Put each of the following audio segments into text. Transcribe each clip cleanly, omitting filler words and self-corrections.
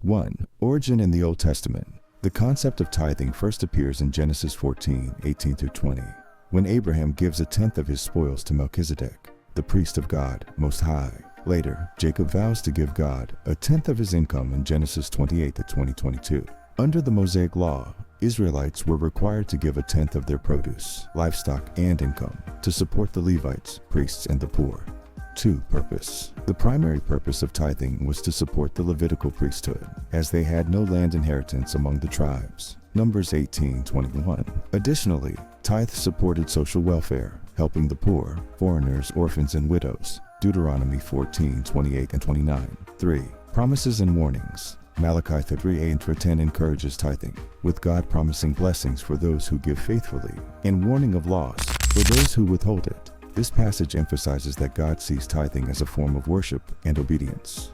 1. Origin in the Old Testament. The concept of tithing first appears in Genesis 14:18-20, when Abraham gives a tenth of his spoils to Melchizedek, the priest of God Most High. Later, Jacob vows to give God a tenth of his income in Genesis 28-22. Under the Mosaic Law, Israelites were required to give a tenth of their produce, livestock, and income to support the Levites, priests, and the poor. 2. Purpose. The primary purpose of tithing was to support the Levitical priesthood, as they had no land inheritance among the tribes. Numbers 18:21. Additionally, tithes supported social welfare, helping the poor, foreigners, orphans, and widows. Deuteronomy 14:28-29. 3. Promises and warnings. Malachi 3:8-10 encourages tithing, with God promising blessings for those who give faithfully, and warning of loss for those who withhold it. This passage emphasizes that God sees tithing as a form of worship and obedience.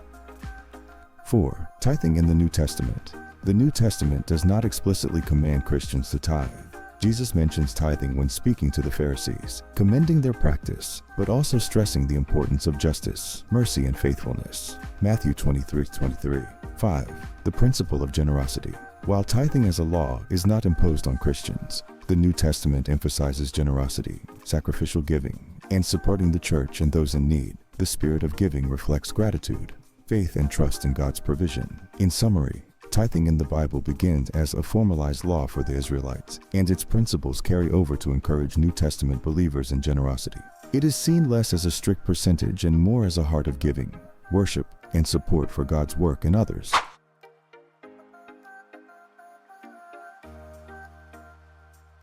4. Tithing in the New Testament. The New Testament does not explicitly command Christians to tithe. Jesus mentions tithing when speaking to the Pharisees, commending their practice, but also stressing the importance of justice, mercy, and faithfulness. Matthew 23:23. 5. The principle of generosity. While tithing as a law is not imposed on Christians, the New Testament emphasizes generosity, sacrificial giving, and supporting the church and those in need. The spirit of giving reflects gratitude, faith, and trust in God's provision. In summary, tithing in the Bible begins as a formalized law for the Israelites, and its principles carry over to encourage New Testament believers in generosity. It is seen less as a strict percentage and more as a heart of giving, worship, and support for God's work and others.